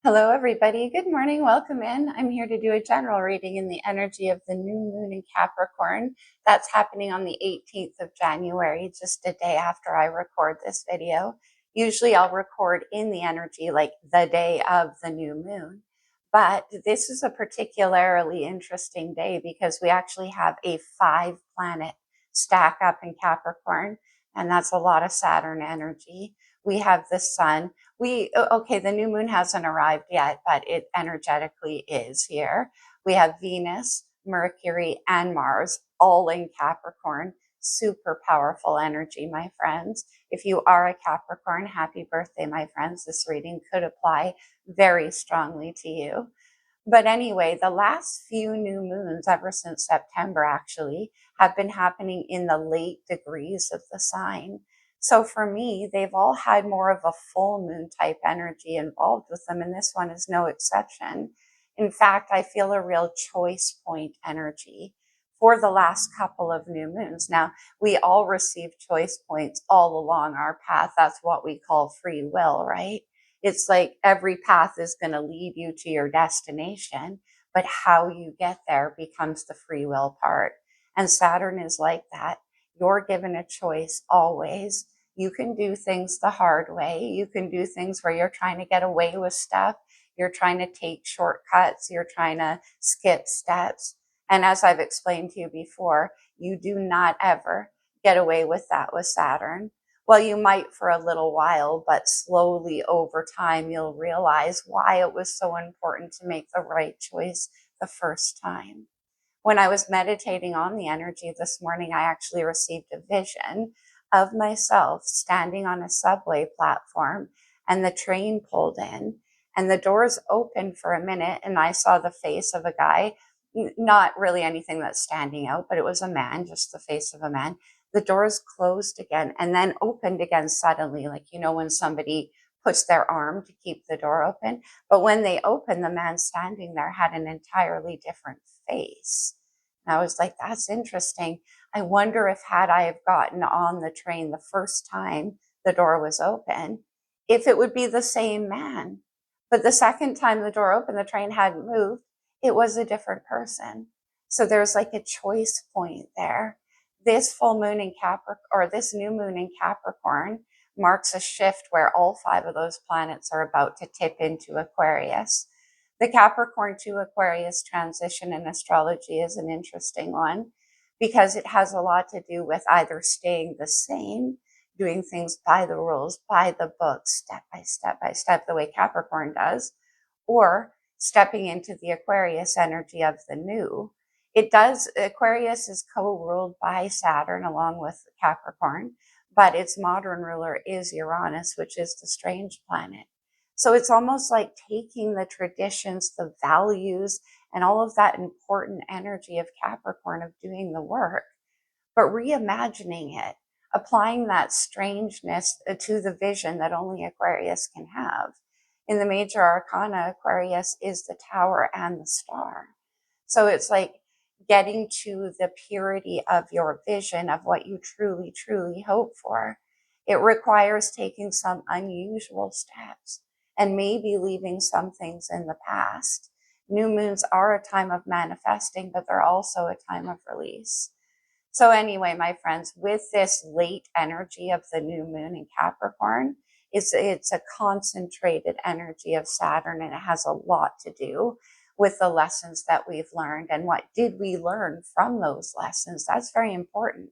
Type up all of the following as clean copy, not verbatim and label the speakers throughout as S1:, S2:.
S1: Hello, everybody. Good morning. Welcome in. I'm here to do a general reading in the energy of the new moon in Capricorn. That's happening on the 18th of January, just a day after I record this video. Usually I'll record in the energy like the day of the new moon. But this is a particularly interesting day because we actually have a 5-planet stack up in Capricorn, and that's a lot of Saturn energy. We have the sun. The new moon hasn't arrived yet, but it energetically is here. We have Venus, Mercury, and Mars all in Capricorn. Super powerful energy, my friends. If you are a Capricorn, happy birthday, my friends. This reading could apply very strongly to you. But anyway, the last few new moons, ever since September actually, have been happening in the late degrees of the sign. So for me, they've all had more of a full moon type energy involved with them, and this one is no exception. In fact, I feel a real choice point energy for the last couple of new moons. Now, we all receive choice points all along our path. That's what we call free will, right? It's like every path is going to lead you to your destination, but how you get there becomes the free will part. And Saturn is like that. You're given a choice always. You can do things the hard way. You can do things where you're trying to get away with stuff. You're trying to take shortcuts. You're trying to skip steps. And as I've explained to you before, you do not ever get away with that with Saturn. Well, you might for a little while, but slowly over time, you'll realize why it was so important to make the right choice the first time. When I was meditating on the energy this morning, I actually received a vision of myself standing on a subway platform, and the train pulled in and the doors opened for a minute, and I saw the face of a guy, not really anything that's standing out, but it was a man, just the face of a man. The doors closed again and then opened again suddenly, like, when somebody puts their arm to keep the door open. But when they opened, the man standing there had an entirely different face. And I was like, that's interesting. I wonder if had I have gotten on the train the first time the door was open, if it would be the same man. But the second time the door opened, the train hadn't moved. It was a different person. So there's like a choice point there. This full moon in Capricorn, or this new moon in Capricorn, marks a shift where all 5 of those planets are about to tip into Aquarius. The Capricorn to Aquarius transition in astrology is an interesting one because it has a lot to do with either staying the same, doing things by the rules, by the book, step by step, the way Capricorn does, or stepping into the Aquarius energy of the new. Aquarius is co-ruled by Saturn along with Capricorn, but its modern ruler is Uranus, which is the strange planet. So it's almost like taking the traditions, the values, and all of that important energy of Capricorn of doing the work, but reimagining it, applying that strangeness to the vision that only Aquarius can have. In the major arcana, Aquarius is the tower and the star. So it's like getting to the purity of your vision of what you truly, truly hope for. It requires taking some unusual steps and maybe leaving some things in the past. New moons are a time of manifesting, but they're also a time of release. So anyway, my friends, with this late energy of the new moon in Capricorn, it's a concentrated energy of Saturn, and it has a lot to do with the lessons that we've learned and what did we learn from those lessons. That's very important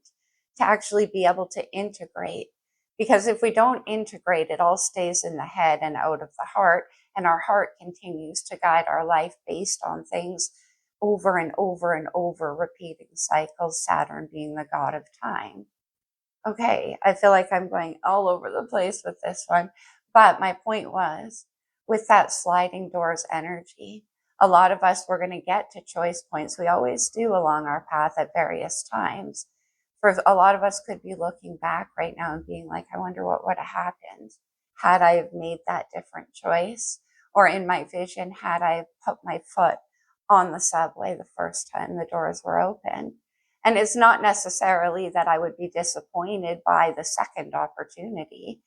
S1: to actually be able to integrate, because if we don't integrate, it all stays in the head and out of the heart, and our heart continues to guide our life based on things over and over and over, repeating cycles, Saturn being the god of time. Okay, I feel like I'm going all over the place with this one, but my point was, with that sliding doors energy, a lot of us, we're going to get to choice points. We always do along our path at various times. For a lot of us could be looking back right now and being like, I wonder what would have happened had I have made that different choice, or in my vision, had I put my foot on the subway the first time the doors were open. And it's not necessarily that I would be disappointed by the second opportunity.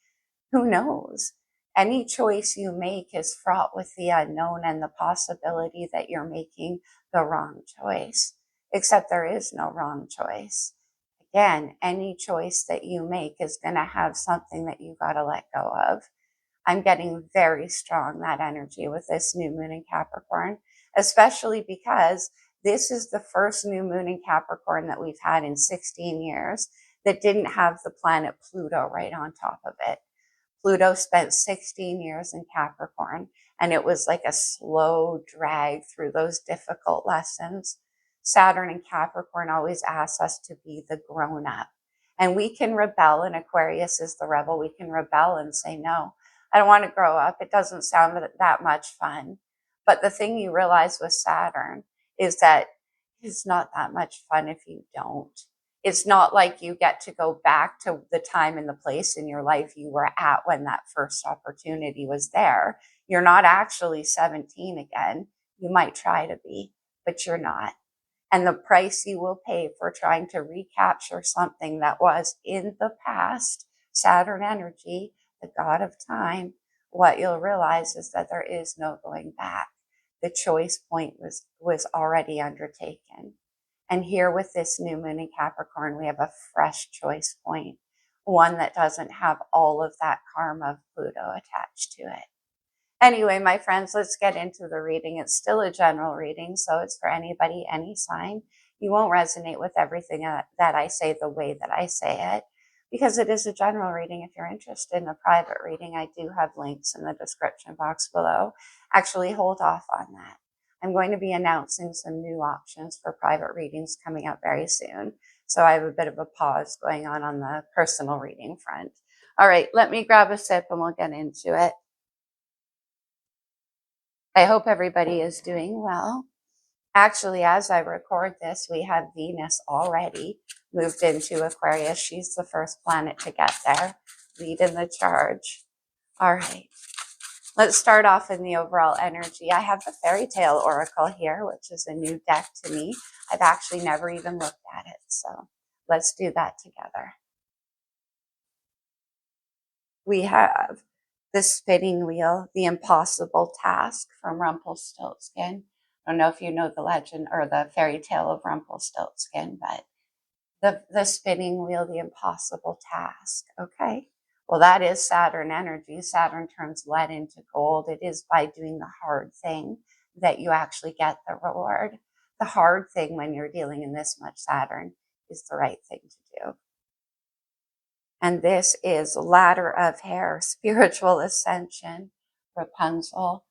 S1: Who knows? Any choice you make is fraught with the unknown and the possibility that you're making the wrong choice, except there is no wrong choice. Again, any choice that you make is going to have something that you got to let go of. I'm getting very strong, that energy with this new moon in Capricorn, especially because this is the first new moon in Capricorn that we've had in 16 years that didn't have the planet Pluto right on top of it. Pluto spent 16 years in Capricorn, and it was like a slow drag through those difficult lessons. Saturn in Capricorn always asks us to be the grown up. And we can rebel, and Aquarius is the rebel. We can rebel and say, no, I don't want to grow up. It doesn't sound that much fun. But the thing you realize with Saturn is that it's not that much fun if you don't. It's not like you get to go back to the time and the place in your life you were at when that first opportunity was there. You're not actually 17 again. You might try to be, but you're not. And the price you will pay for trying to recapture something that was in the past, Saturn energy, the god of time, what you'll realize is that there is no going back. The choice point was already undertaken. And here with this new moon in Capricorn, we have a fresh choice point, one that doesn't have all of that karma of Pluto attached to it. Anyway, my friends, let's get into the reading. It's still a general reading, so it's for anybody, any sign. You won't resonate with everything that I say the way that I say it, because it is a general reading. If you're interested in a private reading, I do have links in the description box below. Actually, hold off on that. I'm going to be announcing some new options for private readings coming up very soon. So I have a bit of a pause going on the personal reading front. All right, let me grab a sip and we'll get into it. I hope everybody is doing well. Actually, as I record this, we have Venus already moved into Aquarius. She's the first planet to get there, leading the charge. All right, let's start off in the overall energy. I have the Fairy Tale Oracle here, which is a new deck to me. I've actually never even looked at it, so let's do that together. We have the spinning wheel, the impossible task from Rumpelstiltskin. I don't know if you know the legend or the fairy tale of Rumpelstiltskin, but the spinning wheel, the impossible task. Okay. Well, that is Saturn energy. Saturn turns lead into gold. It is by doing the hard thing that you actually get the reward. The hard thing when you're dealing in this much Saturn is the right thing to do. And this is Ladder of Hair, spiritual ascension, Rapunzel.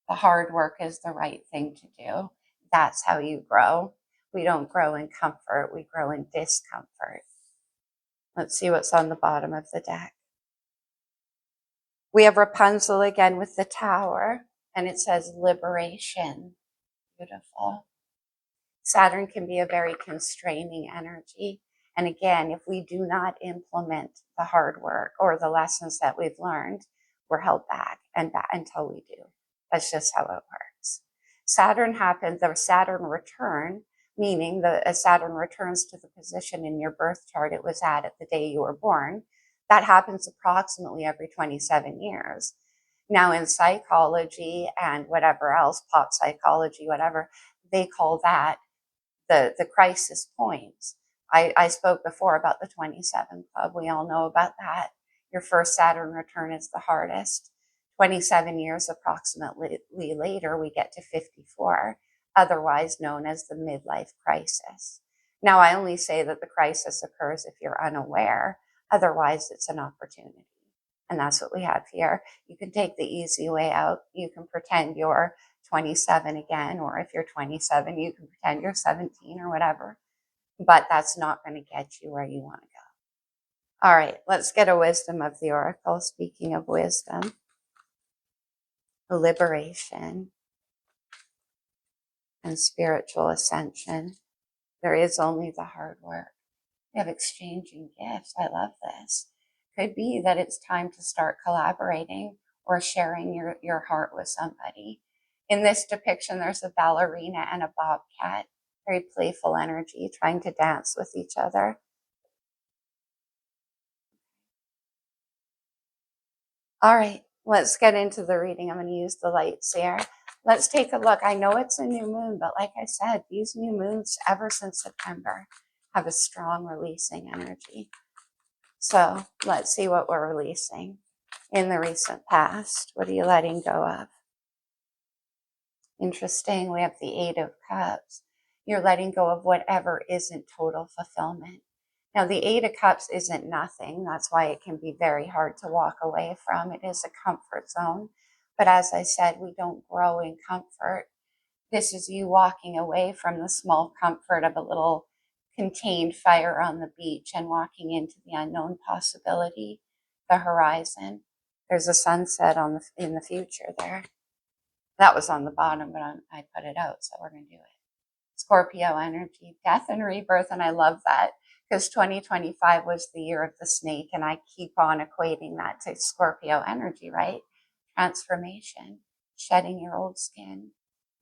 S1: The hard work is the right thing to do. That's how you grow. We don't grow in comfort, we grow in discomfort. Let's see what's on the bottom of the deck. We have Rapunzel again with the tower, and it says liberation. Beautiful. Saturn can be a very constraining energy. And again, if we do not implement the hard work or the lessons that we've learned, we're held back and back until we do. That's just how it works. Saturn happens, the Saturn return, meaning Saturn returns to the position in your birth chart it was at the day you were born. That happens approximately every 27 years. Now in psychology and whatever else, pop psychology, whatever, they call that the crisis points. I spoke before about the 27 Club. We all know about that. Your first Saturn return is the hardest. 27 years approximately later, we get to 54, otherwise known as the midlife crisis. Now, I only say that the crisis occurs if you're unaware. Otherwise, it's an opportunity. And that's what we have here. You can take the easy way out. You can pretend you're 27 again, or if you're 27, you can pretend you're 17 or whatever. But that's not going to get you where you want to go. All right, let's get a wisdom of the oracle. Speaking of wisdom, liberation and spiritual ascension. There is only the hard work. We have exchanging gifts. I love this. Could be that it's time to start collaborating or sharing your heart with somebody. In this depiction, there's a ballerina and a bobcat. Very playful energy, trying to dance with each other. All right, Let's get into the reading. I'm going to use the lights here. Let's take a look. I know it's a new moon, but like I said, these new moons ever since September have a strong releasing energy. So let's see what we're releasing in the recent past. What are you letting go of? Interesting. We have the Eight of Cups. You're letting go of whatever isn't total fulfillment. Now, the Eight of Cups isn't nothing. That's why it can be very hard to walk away from. It is a comfort zone. But as I said, we don't grow in comfort. This is you walking away from the small comfort of a little contained fire on the beach and walking into the unknown possibility, the horizon. There's a sunset in the future there. That was on the bottom, but I put it out, so we're going to do it. Scorpio energy, death and rebirth, and I love that because 2025 was the year of the snake, and I keep on equating that to Scorpio energy, right? Transformation, shedding your old skin.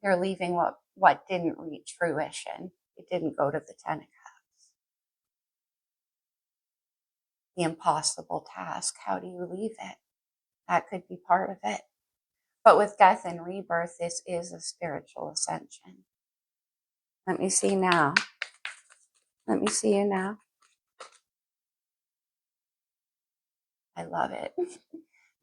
S1: You're leaving what didn't reach fruition. It didn't go to the Ten of Cups. The impossible task, how do you leave it? That could be part of it. But with death and rebirth, this is a spiritual ascension. Let me see now. Let me see you now. I love it.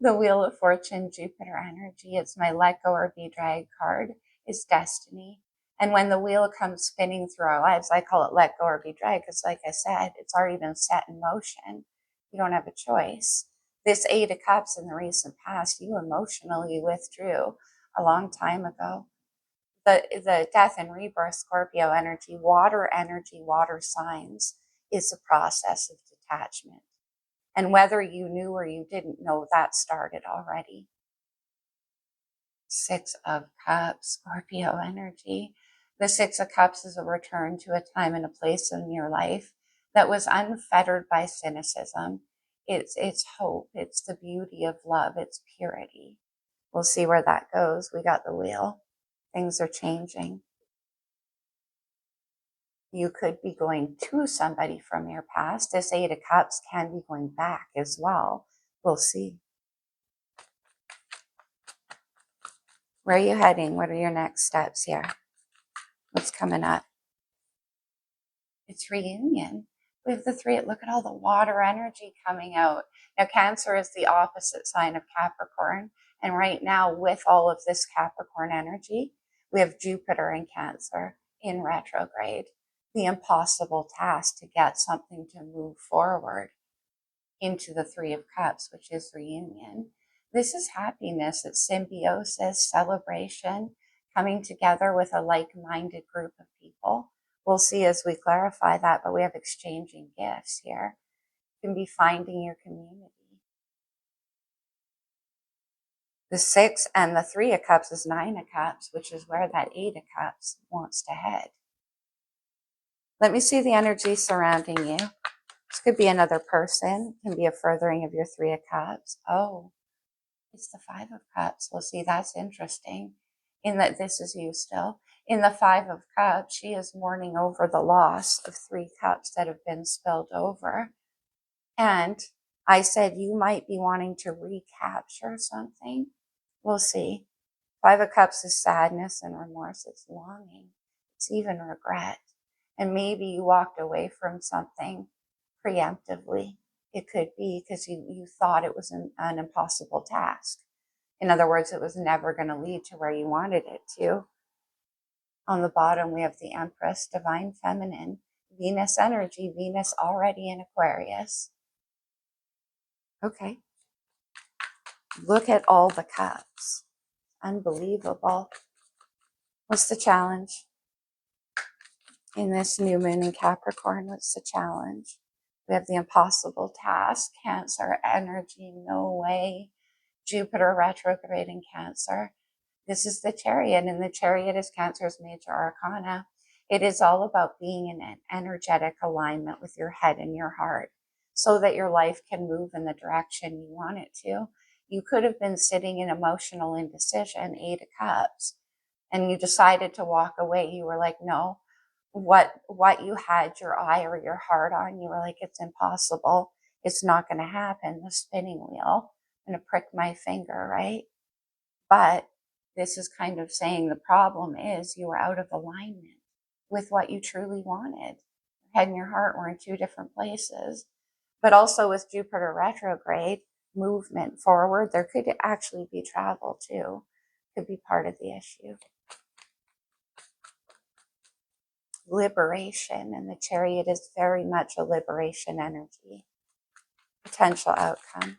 S1: The Wheel of Fortune, Jupiter energy. It's my let go or be dragged card. Is destiny. And when the wheel comes spinning through our lives, I call it let go or be dragged because, like I said, it's already been set in motion. You don't have a choice. This Eight of Cups in the recent past, you emotionally withdrew a long time ago. The death and rebirth, Scorpio energy, water signs, is a process of detachment. And whether you knew or you didn't know, that started already. Six of Cups, Scorpio energy. The Six of Cups is a return to a time and a place in your life that was unfettered by cynicism. It's hope. It's the beauty of love. It's purity. We'll see where that goes. We got the wheel. Things are changing. You could be going to somebody from your past. This Eight of Cups can be going back as well. We'll see. Where are you heading? What are your next steps here? What's coming up? It's reunion. We have the three. Look at all the water energy coming out. Now, Cancer is the opposite sign of Capricorn. And right now, with all of this Capricorn energy, we have Jupiter in Cancer in retrograde. The impossible task to get something to move forward into the Three of Cups, which is reunion. This is happiness. It's symbiosis, celebration, coming together with a like-minded group of people. We'll see as we clarify that, but we have exchanging gifts here. You can be finding your community. The Six and the Three of Cups is Nine of Cups, which is where that Eight of Cups wants to head. Let me see the energy surrounding you. This could be another person. It can be a furthering of your Three of Cups. Oh, it's the Five of Cups. Well, see, that's interesting in that this is you still. In the Five of Cups, she is mourning over the loss of three cups that have been spilled over. And I said you might be wanting to recapture something. We'll see. Five of Cups is sadness and remorse. It's longing. It's even regret. And maybe you walked away from something preemptively. It could be because you thought it was an impossible task. In other words, it was never going to lead to where you wanted it to. On the bottom, we have the Empress, Divine Feminine, Venus energy, Venus already in Aquarius. Okay. Look at all the cups. Unbelievable. What's the challenge? In this new moon in Capricorn, what's the challenge? We have the impossible task, Cancer energy, no way. Jupiter retrograde in Cancer. This is the Chariot, and the Chariot is Cancer's major arcana. It is all about being in an energetic alignment with your head and your heart so that your life can move in the direction you want it to. You could have been sitting in emotional indecision, Eight of Cups, and you decided to walk away. You were like, no, what you had your eye or your heart on, you were like, it's impossible. It's not going to happen. The spinning wheel. I'm going to prick my finger, right? But this is kind of saying the problem is you were out of alignment with what you truly wanted. Your head and your heart were in two different places. But also with Jupiter retrograde, movement forward, there could actually be travel too. Could be part of the issue. Liberation, and the Chariot is very much a liberation energy. Potential outcome.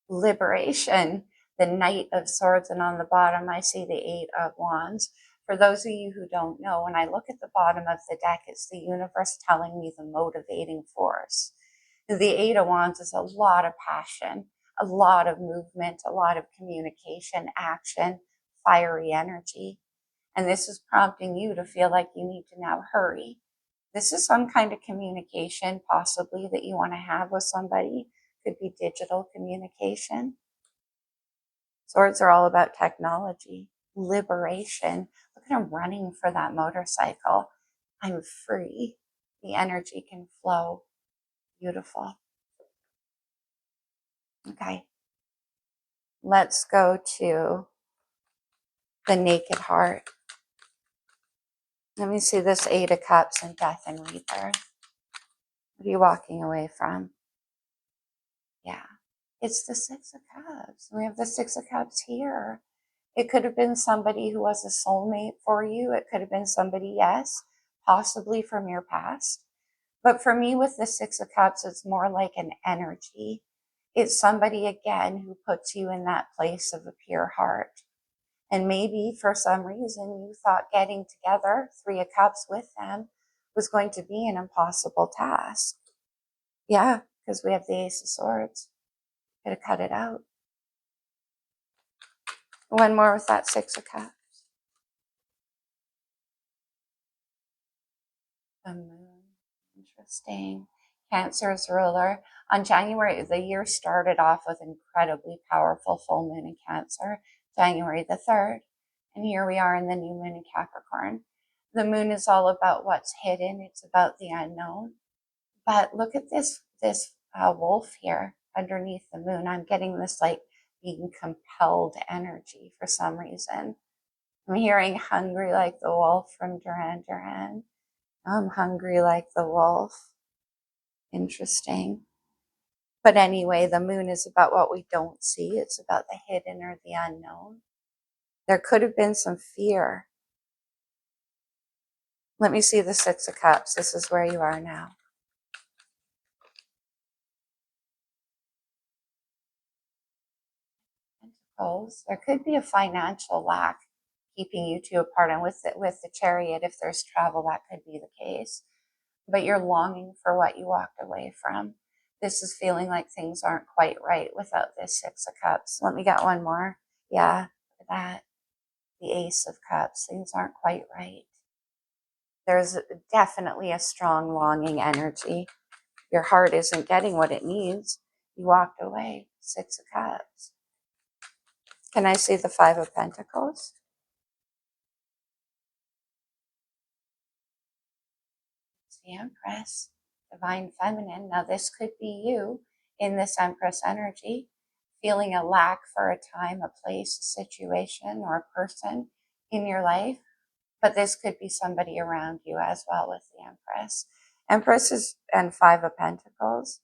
S1: Liberation, the Knight of Swords, and on the bottom I see the Eight of Wands. For those of you who don't know, when I look at the bottom of the deck, it's the universe telling me the motivating force. The Eight of Wands is a lot of passion, a lot of movement, a lot of communication, action, fiery energy. And this is prompting you to feel like you need to now hurry. This is some kind of communication possibly that you want to have with somebody. Could be digital communication. Swords are all about technology, liberation. Look at him running for that motorcycle. I'm free. The energy can flow. Beautiful. Okay. Let's go to the Naked Heart. Let me see this Eight of Cups and Death and Rebirth. What are you walking away from? Yeah. It's the Six of Cups. We have the Six of Cups here. It could have been somebody who was a soulmate for you. It could have been somebody, yes, possibly from your past. But for me, with the Six of Cups, it's more like an energy. It's somebody, again, who puts you in that place of a pure heart. And maybe for some reason you thought getting together, Three of Cups, with them was going to be an impossible task. Yeah, because we have the Ace of Swords. Could have cut it out. One more with that Six of Cups. The Moon. Interesting. Cancer's ruler. On January, the year started off with incredibly powerful full moon in Cancer, January the 3rd. And here we are in the new moon in Capricorn. The moon is all about what's hidden. It's about the unknown. But look at this wolf here underneath the moon. I'm getting this like being compelled energy for some reason. I'm hearing hungry like the wolf from Duran Duran. I'm hungry like the wolf. Interesting. But anyway, the moon is about what we don't see. It's about the hidden or the unknown. There could have been some fear. Let me see the Six of Cups. This is where you are now. Pentacles. There could be a financial lack keeping you two apart. And with the Chariot, if there's travel, that could be the case. But you're longing for what you walked away from. This is feeling like things aren't quite right without this Six of Cups. Let me get one more. Yeah, look at that. The Ace of Cups. Things aren't quite right. There's definitely a strong longing energy. Your heart isn't getting what it needs. You walked away. Six of Cups. Can I see the Five of Pentacles? It's the Empress, Divine Feminine. Now this could be you in this Empress energy, feeling a lack for a time, a place, a situation, or a person in your life. But this could be somebody around you as well with the Empress. Empresses and Five of Pentacles.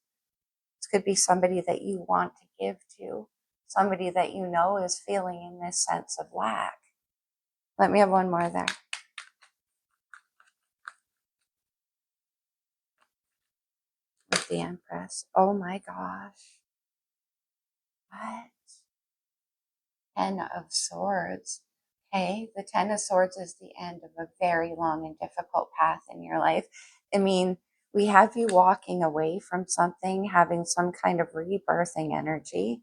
S1: This could be somebody that you want to give to, somebody that you know is feeling in this sense of lack. Let me have one more there. With the Empress. Oh my gosh. What? Ten of Swords. Okay, the Ten of Swords is the end of a very long and difficult path in your life. I mean, we have you walking away from something, having some kind of rebirthing energy.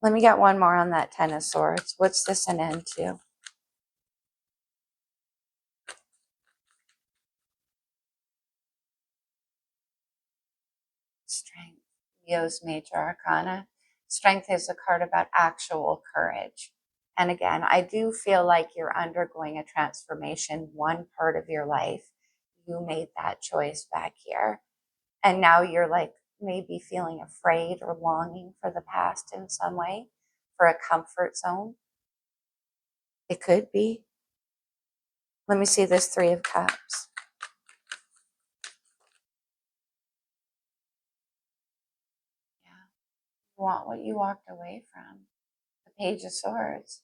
S1: Let me get one more on that Ten of Swords. What's this an end to? Strength. Leo's major arcana. Strength is a card about actual courage. And again, I do feel like you're undergoing a transformation. One part of your life, you made that choice back here. And now you're like maybe feeling afraid or longing for the past in some way, for a comfort zone. It could be. Let me see this Three of Cups. Yeah. You want what you walked away from. The Page of Swords.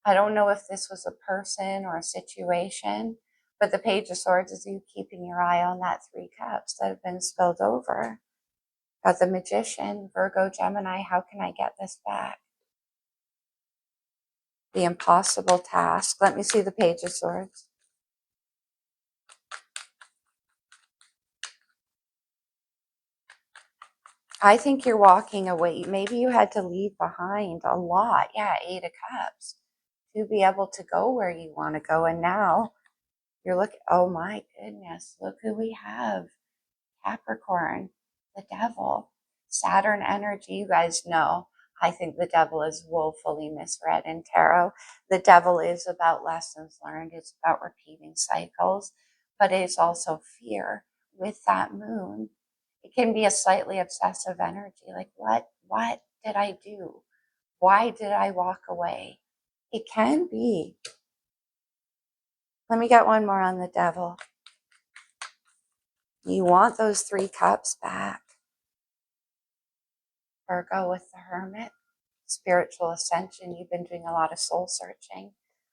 S1: I don't know if this was a person or a situation, but the Page of Swords is you keeping your eye on that Three Cups that have been spilled over. Got the Magician, Virgo, Gemini, how can I get this back? The impossible task. Let me see the Page of Swords. I think you're walking away. Maybe you had to leave behind a lot. Yeah, Eight of Cups to be able to go where you want to go. And now you're looking, oh my goodness, look who we have. Capricorn, the devil, Saturn energy. You guys know, I think the devil is woefully misread in tarot. The devil is about lessons learned. It's about repeating cycles, but it's also fear with that moon. It can be a slightly obsessive energy. Like, what did I do? Why did I walk away? It can be. Let me get one more on the devil. You want those Three Cups back. Virgo with the Hermit, spiritual ascension. You've been doing a lot of soul searching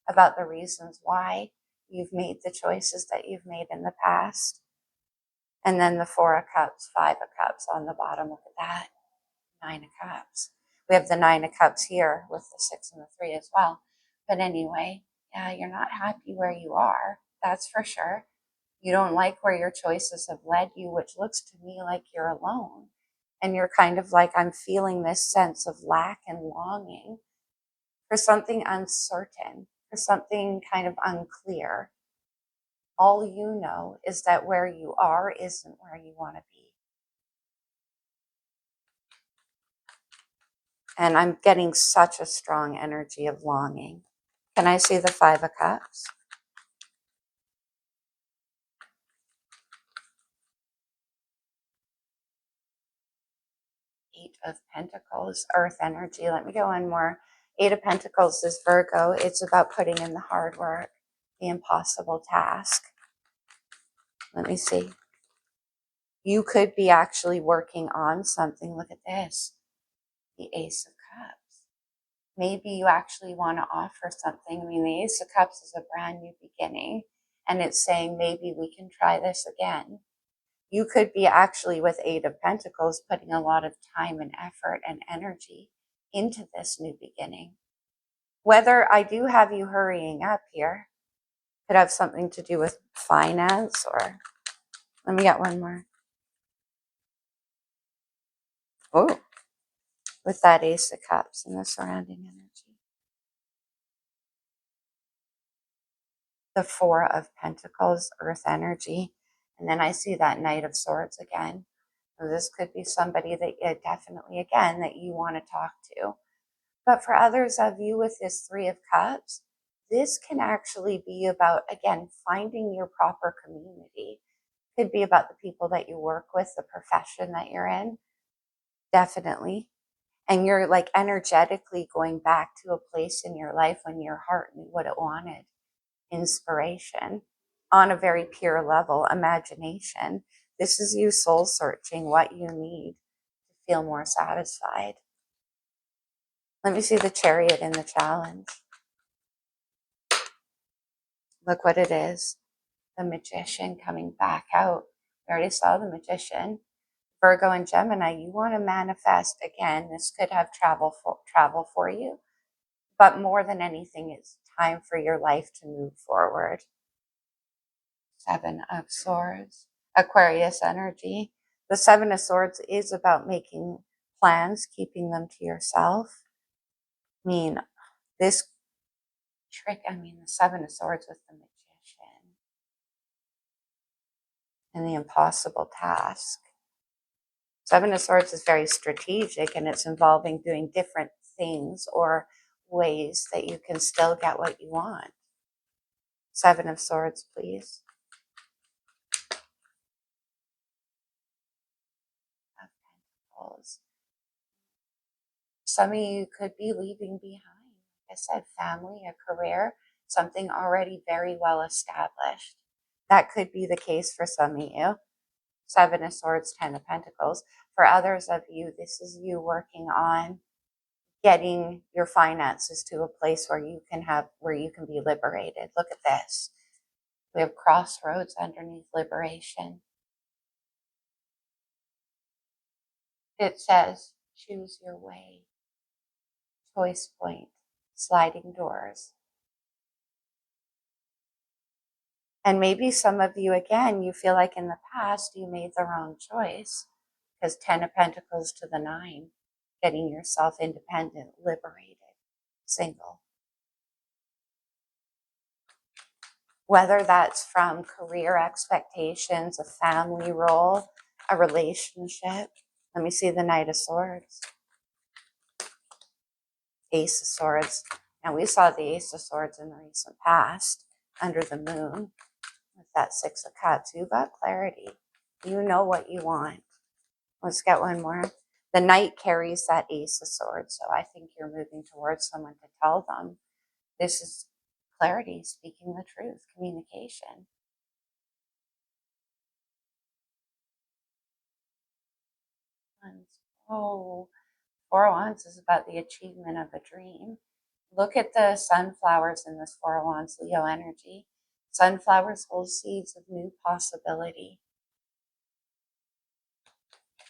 S1: about the reasons why you've made the choices that you've made in the past. And then the Four of Cups, Five of Cups on the bottom. Look at that. Nine of Cups. We have the Nine of Cups here with the Six and the Three as well. But anyway, yeah, you're not happy where you are. That's for sure. You don't like where your choices have led you, which looks to me like you're alone. And you're kind of like, I'm feeling this sense of lack and longing for something uncertain, for something kind of unclear. All you know is that where you are isn't where you want to be. And I'm getting such a strong energy of longing. Can I see the Five of Cups? Eight of Pentacles, Earth energy. Let me go on more. Eight of Pentacles is Virgo. It's about putting in the hard work, the impossible task. Let me see. You could be actually working on something. Look at this. The Ace of Cups. Maybe you actually want to offer something. I mean, the Ace of Cups is a brand new beginning, and it's saying maybe we can try this again. You could be actually with Eight of Pentacles putting a lot of time and effort and energy into this new beginning. Whether I do have you hurrying up here, could have something to do with finance, or let me get one more. Oh, with that Ace of Cups and the surrounding energy. The Four of Pentacles, Earth energy. And then I see that Knight of Swords again. So this could be somebody that definitely, again, that you want to talk to. But for others of you with this Three of Cups, this can actually be about, again, finding your proper community. Could be about the people that you work with, the profession that you're in, definitely. And you're like energetically going back to a place in your life when your heart knew what it wanted. Inspiration on a very pure level, imagination. This is you soul searching what you need to feel more satisfied. Let me see the Chariot in the challenge. Look what it is. The Magician coming back out. We already saw the Magician. Virgo and Gemini, you want to manifest again. This could have travel for you. But more than anything, it's time for your life to move forward. Seven of Swords, Aquarius energy. The Seven of Swords is about making plans, keeping them to yourself. I mean, this trick, the Seven of Swords with the Magician and the impossible task. Seven of Swords is very strategic, and it's involving doing different things or ways that you can still get what you want. Seven of Swords, please. Some of you could be leaving behind, like I said, family, a career, something already very well established. That could be the case for some of you. Seven of Swords, Ten of Pentacles. For others of you, this is you working on getting your finances to a place where you can be liberated. Look at this. We have crossroads underneath liberation. It says, choose your way. Choice point, sliding doors. And maybe some of you, again, you feel like in the past you made the wrong choice, because Ten of Pentacles to the Nine, getting yourself independent, liberated, single. Whether that's from career expectations, a family role, a relationship. Let me see the Knight of Swords. Ace of Swords. And we saw the Ace of Swords in the recent past under the moon with that Six of Cups. You got clarity. You know what you want. Let's get one more. The Knight carries that Ace of Swords, so I think you're moving towards someone to tell them this is clarity, speaking the truth, communication. Oh, Four of Wands is about the achievement of a dream. Look at the sunflowers in this Four of Wands, Leo energy. Sunflowers hold seeds of new possibility.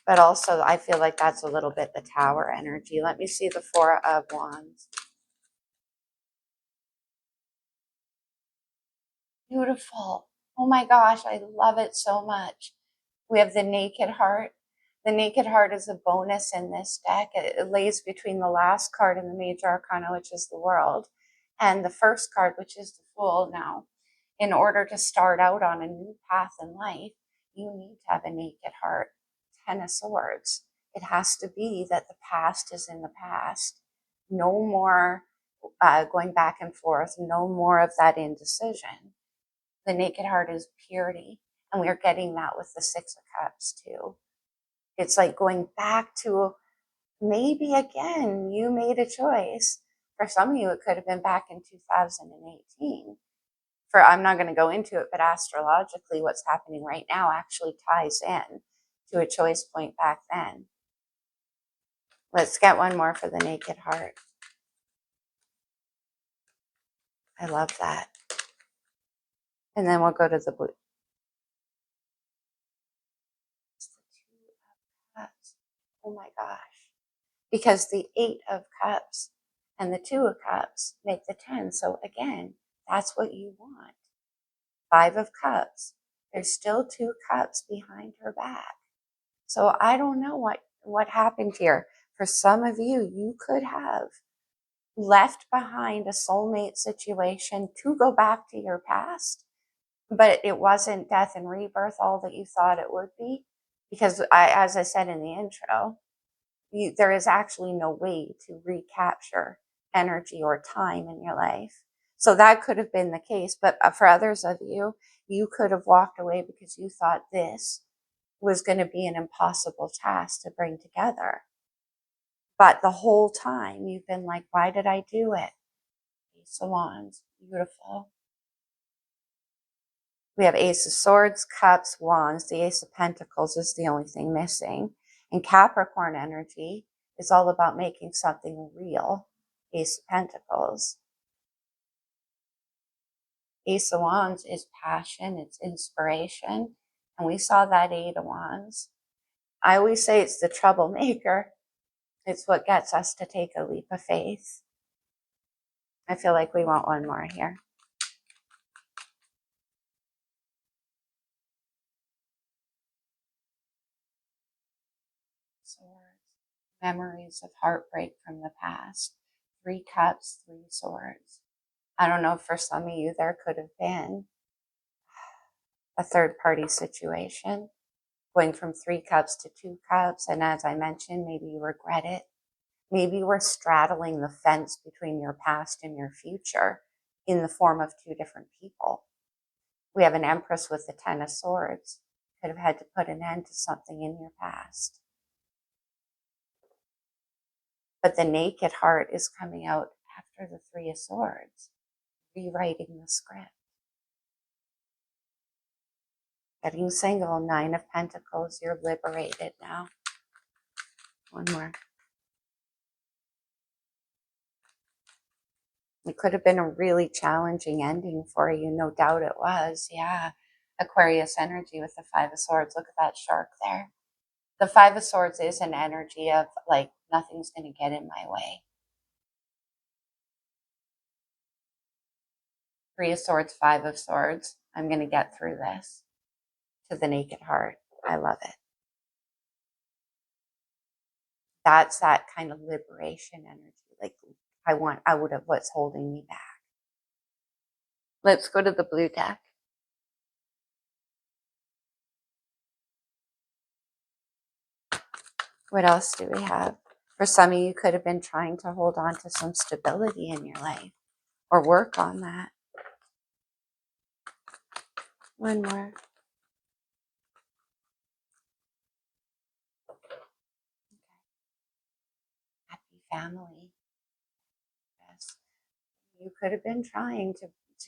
S1: But also, I feel like that's a little bit the Tower energy. Let me see the Four of Wands. Beautiful. Oh my gosh, I love it so much. We have the Naked Heart. The Naked Heart is a bonus in this deck. It lays between the last card in the Major Arcana, which is the World, and the first card, which is the Fool. Now, in order to start out on a new path in life, you need to have a naked heart. Ten of Swords. It has to be that the past is in the past. No more going back and forth. No more of that indecision. The Naked Heart is purity. And we're getting that with the Six of Cups too. It's like going back to maybe again, you made a choice. For some of you, it could have been back in 2018. I'm not going to go into it, but astrologically, what's happening right now actually ties in to a choice point back then. Let's get one more for the Naked Heart. I love that. And then we'll go to the blue. It's the Two of Cups. Oh my gosh. Because the Eight of Cups and the Two of Cups make the 10. So again, that's what you want. Five of Cups. There's still two cups behind her back. So I don't know what happened here. For some of you, you could have left behind a soulmate situation to go back to your past, but it wasn't death and rebirth all that you thought it would be. Because as I said in the intro, there is actually no way to recapture energy or time in your life. So that could have been the case. But for others of you, you could have walked away because you thought this was going to be an impossible task to bring together. But the whole time you've been like, why did I do it? Ace of Wands, beautiful. We have Ace of Swords, Cups, Wands. The Ace of Pentacles is the only thing missing. And Capricorn energy is all about making something real. Ace of Pentacles. Ace of Wands is passion, it's inspiration. And we saw that Eight of Wands. I always say it's the troublemaker. It's what gets us to take a leap of faith. I feel like we want one more here. Swords. Memories of heartbreak from the past. Three Cups, Three Swords. I don't know, for some of you, there could have been a third party situation, going from Three Cups to Two Cups. And as I mentioned, maybe you regret it. Maybe you were straddling the fence between your past and your future in the form of two different people. We have an Empress with the Ten of Swords. Could have had to put an end to something in your past. But the naked heart is coming out after the Three of Swords, rewriting the script. Getting single, Nine of Pentacles, you're liberated now. One more. It could have been a really challenging ending for you. No doubt it was. Yeah. Aquarius energy with the Five of Swords. Look at that shark there. The Five of Swords is an energy of like, nothing's going to get in my way. Three of Swords, Five of Swords. I'm going to get through this. To the naked heart. I love it. That's that kind of liberation energy. Like, out of what's holding me back. Let's go to the blue deck. What else do we have? For some of you, could have been trying to hold on to some stability in your life or work on that. One more. Happy family. Yes. You could have been trying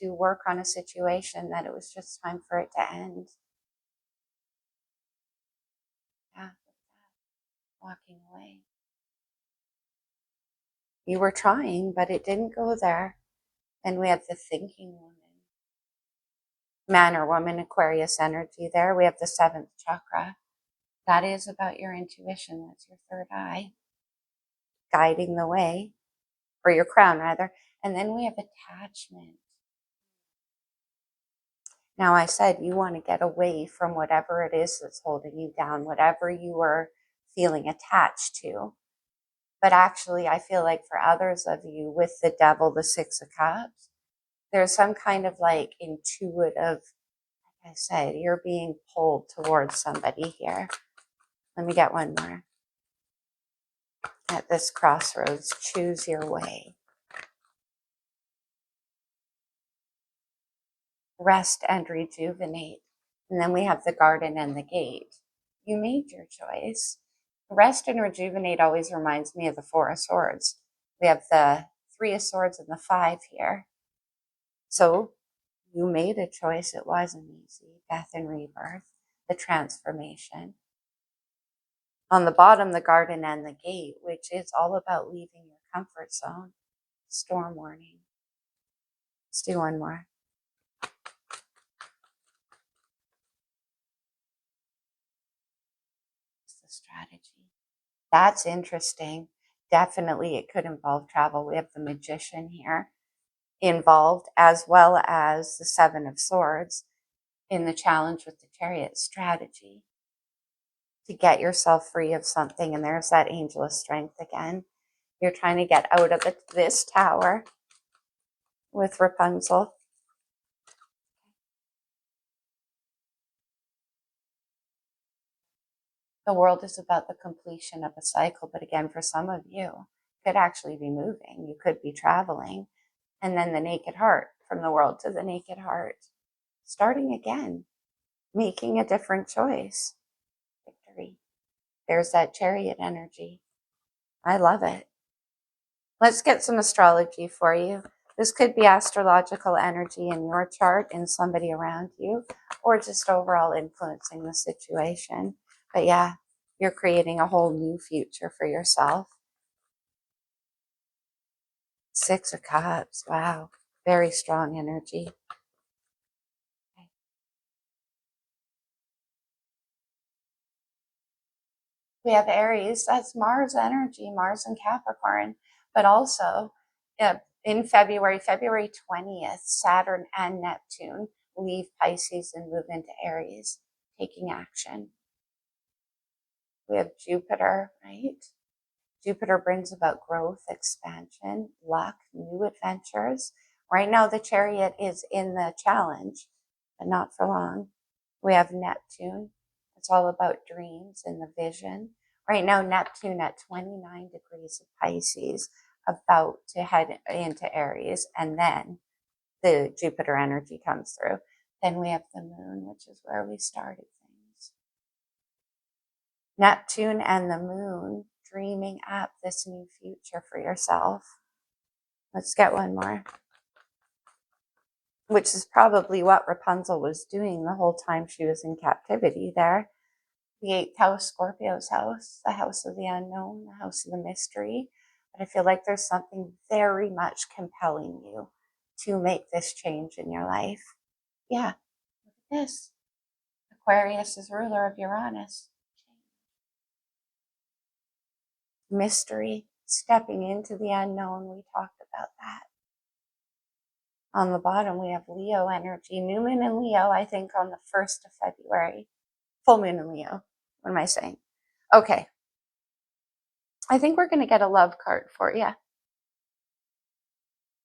S1: to work on a situation that it was just time for it to end. Yeah. Walking away. You were trying, but it didn't go there. And we have the thinking woman. Man or woman, Aquarius energy there. We have the 7th chakra. That is about your intuition. That's your third eye. Guiding the way. Or your crown, rather. And then we have attachment. Now, I said you want to get away from whatever it is that's holding you down, whatever you are feeling attached to. But actually, I feel like for others of you, with the devil, the 6 of cups, there's some kind of like intuitive, like I said, you're being pulled towards somebody here. Let me get one more. At this crossroads, choose your way. Rest and rejuvenate. And then we have the garden and the gate. You made your choice. Rest and rejuvenate always reminds me of the 4 of Swords. We have the 3 of Swords and the 5 here. So you made a choice. It wasn't easy. Death and rebirth, the transformation. On the bottom, the garden and the gate, which is all about leaving your comfort zone. Storm warning. Let's do one more. It's the strategy. That's interesting. Definitely it could involve travel. We have the Magician here involved, as well as the 7 of Swords in the challenge with the Chariot strategy to get yourself free of something. And there's that Angel of Strength again. You're trying to get out of this tower with Rapunzel. The world is about the completion of a cycle, but again, for some of you, could actually be moving. You could be traveling. And then the naked heart, from the world to the naked heart. Starting again, making a different choice. Victory. There's that Chariot energy. I love it. Let's get some astrology for you. This could be astrological energy in your chart, in somebody around you, or just overall influencing the situation. But yeah, you're creating a whole new future for yourself. 6 of Cups. Wow. Very strong energy. Okay. We have Aries. That's Mars energy, Mars and Capricorn. But also in February 20th, Saturn and Neptune leave Pisces and move into Aries, taking action. We have Jupiter, right? Jupiter brings about growth, expansion, luck, new adventures. Right now, the Chariot is in the challenge, but not for long. We have Neptune. It's all about dreams and the vision. Right now, Neptune at 29 degrees of Pisces, about to head into Aries, and then the Jupiter energy comes through. Then we have the moon, which is where we started things. Neptune and the moon, dreaming up this new future for yourself. Let's get one more. Which is probably what Rapunzel was doing the whole time she was in captivity there. The 8th house, Scorpio's house, the house of the unknown, the house of the mystery. But I feel like there's something very much compelling you to make this change in your life. Yeah, look at this. Aquarius is ruler of Uranus. Mystery, stepping into the unknown. We talked about that. On the bottom, we have Leo energy. New moon in Leo, I think, on the 1st of February. Full moon in Leo. What am I saying? Okay. I think we're going to get a love card for you.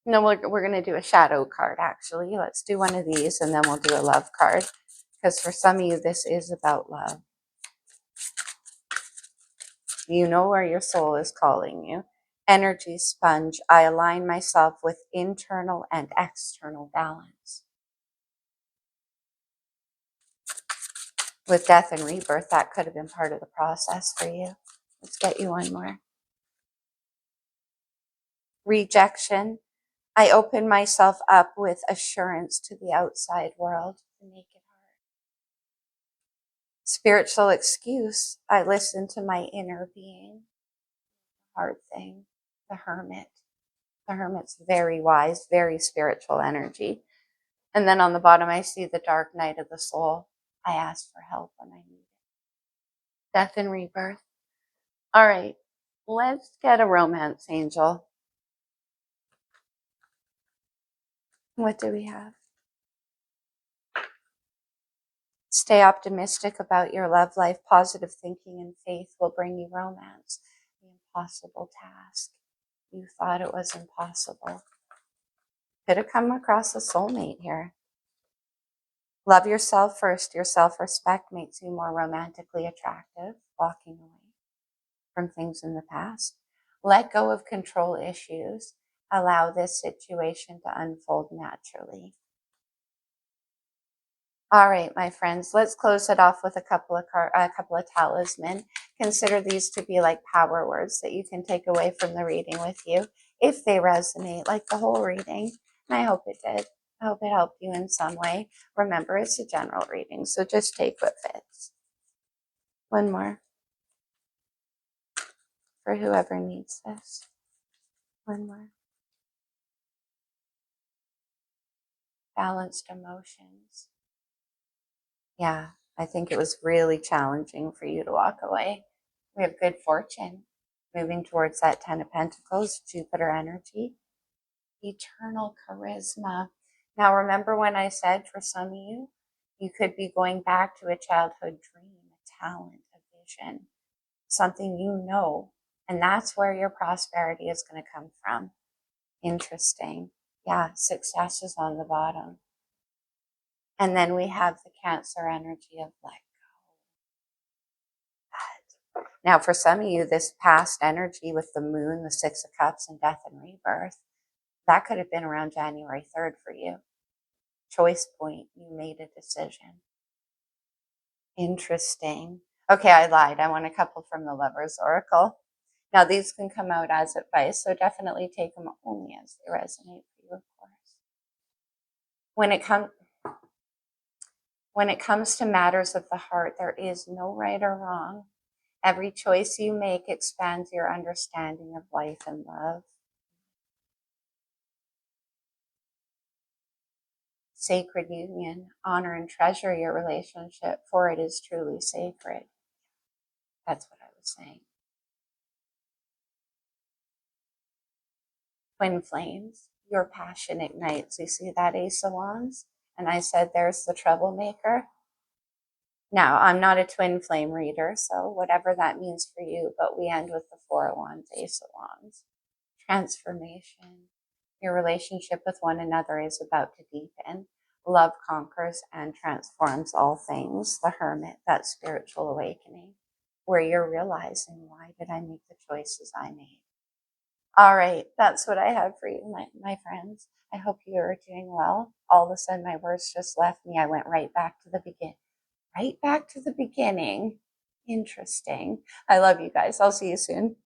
S1: No, we're going to do a shadow card, actually. Let's do one of these, and then we'll do a love card. Because for some of you, this is about love. You know where your soul is calling you. Energy sponge. I align myself with internal and external balance. With death and rebirth, that could have been part of the process for you. Let's get you one more. Rejection. I open myself up with assurance to the outside world, the naked heart. Spiritual excuse. I listen to my inner being. Hard thing. The hermit. The hermit's very wise, very spiritual energy. And then on the bottom, I see the dark night of the soul. I ask for help when I need it. Death and rebirth. All right, let's get a romance angel. What do we have? Stay optimistic about your love life. Positive thinking and faith will bring you romance. The impossible task. You thought it was impossible. Could have come across a soulmate here. Love yourself first. Your self-respect makes you more romantically attractive. Walking away from things in the past. Let go of control issues. Allow this situation to unfold naturally. All right, my friends, let's close it off with a couple of talisman. Consider these to be like power words that you can take away from the reading with you if they resonate, like the whole reading. And I hope it did. I hope it helped you in some way. Remember, it's a general reading, so just take what fits. One more for whoever needs this. One more. Balanced emotions. Yeah, I think it was really challenging for you to walk away. We have good fortune moving towards that 10 of Pentacles, Jupiter energy, eternal charisma. Now, remember when I said for some of you, you could be going back to a childhood dream, a talent, a vision, something you know, and that's where your prosperity is going to come from. Interesting. Yeah, success is on the bottom. And then we have the Cancer energy of let go. Now, for some of you, this past energy with the moon, the 6 of Cups, and death and rebirth, that could have been around January 3rd for you. Choice point, you made a decision. Interesting. Okay, I lied. I want a couple from the Lover's Oracle. Now, these can come out as advice, so definitely take them only as they resonate for you, of course. When it comes to matters of the heart, there is no right or wrong. Every choice you make expands your understanding of life and love. Sacred union, honor and treasure your relationship, for it is truly sacred. That's what I was saying. Twin flames, your passion ignites. You see that Ace of Wands? And I said, there's the troublemaker. Now, I'm not a twin flame reader, so whatever that means for you, but we end with the Four of Wands, Ace of Wands. Transformation. Your relationship with one another is about to deepen. Love conquers and transforms all things. The Hermit, that spiritual awakening, where you're realizing, why did I make the choices I made? All right, that's what I have for you, my friends. I hope you are doing well. All of a sudden, my words just left me. I went right back to the beginning. Right back to the beginning. Interesting. I love you guys. I'll see you soon.